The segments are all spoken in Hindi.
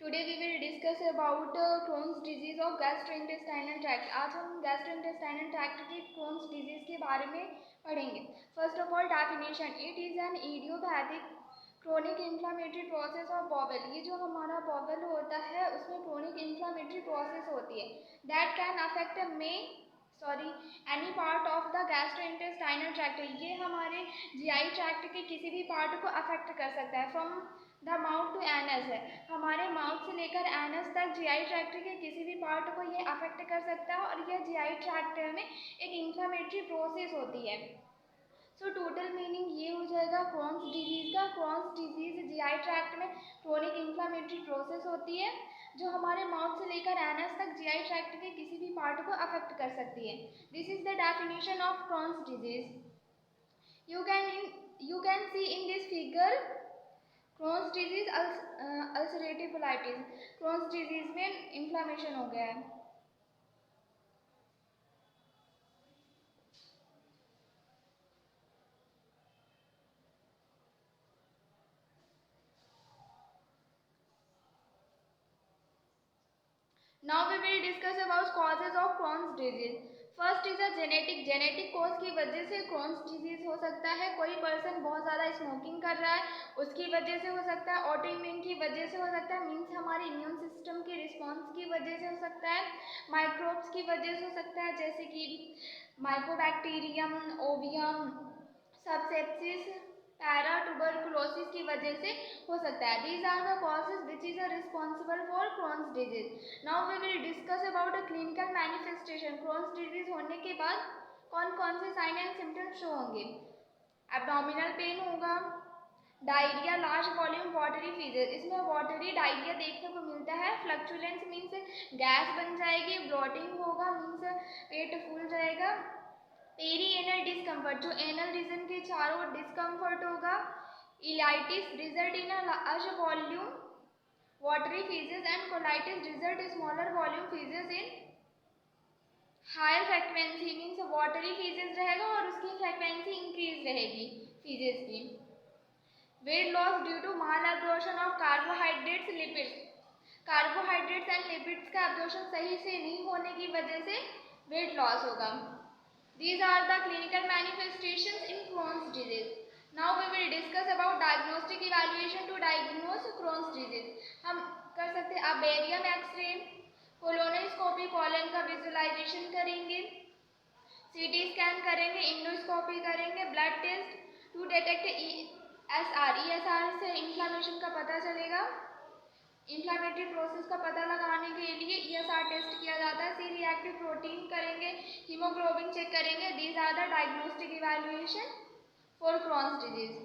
Today we will discuss about Crohn's disease of gastrointestinal tract. आज हम गैस्ट्रोइंटेस्टाइनल ट्रैक्ट की क्रोन्स डिजीज के बारे में पढ़ेंगे। First of all definition, it is an idiopathic chronic inflammatory process of bowel. ये जो हमारा बॉवल होता है उसमें क्रोनिक इन्फ्लामेटरी प्रोसेस होती है that can affect any part of the gastrointestinal tract. ये हमारे जीआई ट्रैक्ट के किसी भी पार्ट को अफेक्ट कर सकता है। From the mouth to anus है, हमारे माउथ से लेकर एनस तक जीआई ट्रैक्ट के किसी भी पार्ट को ये अफेक्ट कर सकता है और यह जीआई ट्रैक्ट में एक इन्फ्लामेटरी प्रोसेस होती है। सो टोटल मीनिंग ये हो जाएगा क्रोन्स डिजीज का। क्रोन्स डिजीज जीआई ट्रैक्ट में क्रोनिक इन्फ्लामेटरी प्रोसेस होती है जो हमारे माउथ से लेकर एनस तक जीआई ट्रैक्ट के किसी भी पार्ट को अफेक्ट कर सकती है। This is the definition of Crohn's disease. You can see in this figure Crohn's disease ulcerative colitis. Crohn's disease में इन्फ्लामेशन हो गया है। Now we will discuss about causes of Crohn's disease. First is a genetic cause की वजह से क्रोन्स डिजीज हो सकता है। कोई पर्सन बहुत ज़्यादा स्मोकिंग कर रहा है उसकी वजह से हो सकता है। ऑटोइम्यून की वजह से हो सकता है, मीन्स हमारे इम्यून सिस्टम के रिस्पॉन्स की वजह से हो सकता है। माइक्रोब्स की वजह से हो सकता है जैसे कि mycobacterium, avium, subspecies, paratuberculosis की वजह से हो सकता है। These are the causes which is responsible for Crohn's disease. Now we will discuss about a clinical manifestation. Crohn's disease होने के बाद कौन कौन से साइन एंड सिम्टम्स शो होंगे? एब्डोमिनल पेन होगा, diarrhoea, large volume watery faeces, इसमें वाटरी डायरिया देखने को मिलता है। फ्लक्चुलेंस मीन्स गैस बन जाएगी, ब्लोटिंग होगा मीन्स पेट फूल जाएगा। पेरी एनल डिस्कम्फर्ट, जो एनल रीजन के चारों ओर डिस्कम्फर्ट होगा। Ileitis result in large volume watery faeces and colitis result smaller volume faeces in higher frequency, means watery faeces रहेगा और उसकी फ्रीक्वेंसी इंक्रीज रहेगी फीजेस की। Weight loss due to malabsorption of carbohydrates, lipids, carbohydrates and lipids का एब्जॉर्प्शन सही से नहीं होने की वजह से वेट लॉस होगा। These are the clinical manifestations in Crohn's disease. Now we will discuss about diagnostic evaluation to diagnose Crohn's disease. हम कर सकते हैं बेरियम एक्सरे, कोलोनोस्कोपी, कॉलन का विजुअलाइजेशन करेंगे, सीटी स्कैन करेंगे, इंडोस्कोपी करेंगे, blood test to detect ESR से इन्फ्लामेशन का पता चलेगा। इन्फ्लामेटरी प्रोसेस का पता लगाने के लिए ESR टेस्ट किया जाता है। सी रिएक्टिव प्रोटीन करेंगे, हीमोग्लोबिन चेक करेंगे। These are the diagnostic evaluation for Crohn's disease.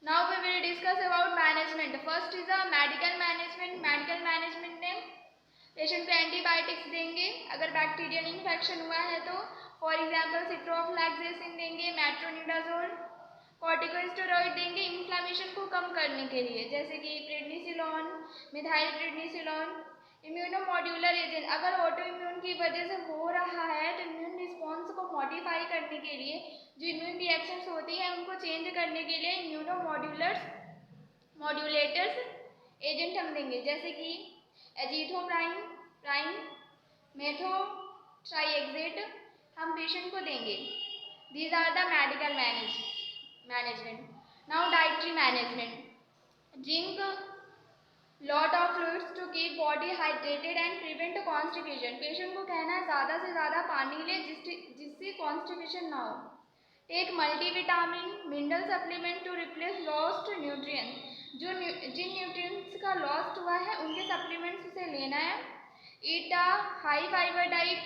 Now we will discuss about management. First is a medical management. Medical management में पेशेंट को एंटीबायोटिक्स देंगे अगर बैक्टीरियल इन्फेक्शन हुआ है तो। फॉर एग्जाम्पल सिट्रोफ्लैक्सेसिन देंगे, मेट्रोनिडाजोल, कॉर्टिकोस्टेरॉइड देंगे इन्फ्लामेशन को कम करने के लिए, जैसे कि प्रेडनिसिलोन, मिथाइल प्रेडनिसिलोन। इम्यूनोमॉड्यूलर एजेंट, अगर ऑटो इम्यून की वजह से हो रहा है तो इम्यून रिस्पॉन्स को मॉडिफाई करने के लिए, जो इम्यून रिएक्शंस होती हैं उनको चेंज करने के लिए मॉड्यूलेटर्स एजेंट हम देंगे, जैसे कि एजिथ्रोमाइसिन, मेथोट्राइएक्सेट हम पेशेंट को देंगे। These are the medical management. Now dietary management. Drink lot of fluids to keep body hydrated and prevent constipation. Patient को कहना है ज़्यादा से ज़्यादा पानी ले जिससे कॉन्स्टिपेशन ना हो। Take multivitamin mineral supplement to replace lost nutrients, जिन न्यूट्रिएंट्स का लॉस्ट हुआ है उनके सप्लीमेंट्स उसे लेना है। Eat a high fibre diet,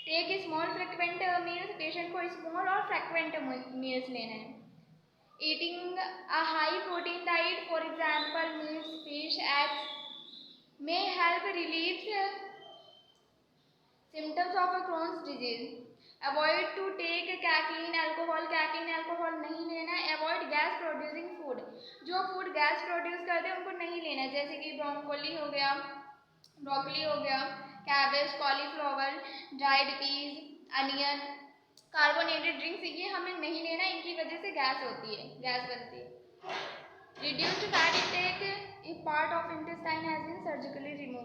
take small frequent meals, patient को स्मॉल और फ्रिक्वेंट मील्स लेना है। Eating a high protein diet, for example meats, fish, eggs may help relieve symptoms of a Crohn's disease. Avoid to take caffeine, alcohol, नहीं लेना है। Avoid gas producing food, जो फूड गैस प्रोड्यूस करते हैं उनको नहीं लेना है, जैसे कि ब्रोकोली हो गया, ब्रोकली हो गया, cabbage, cauliflower, dried peas, onion, carbonated drinks ये हमें नहीं लेना, इनकी वजह से गैस होती है, गैस बनती है। Reduced fat intake, a part of intestine has been surgically remove.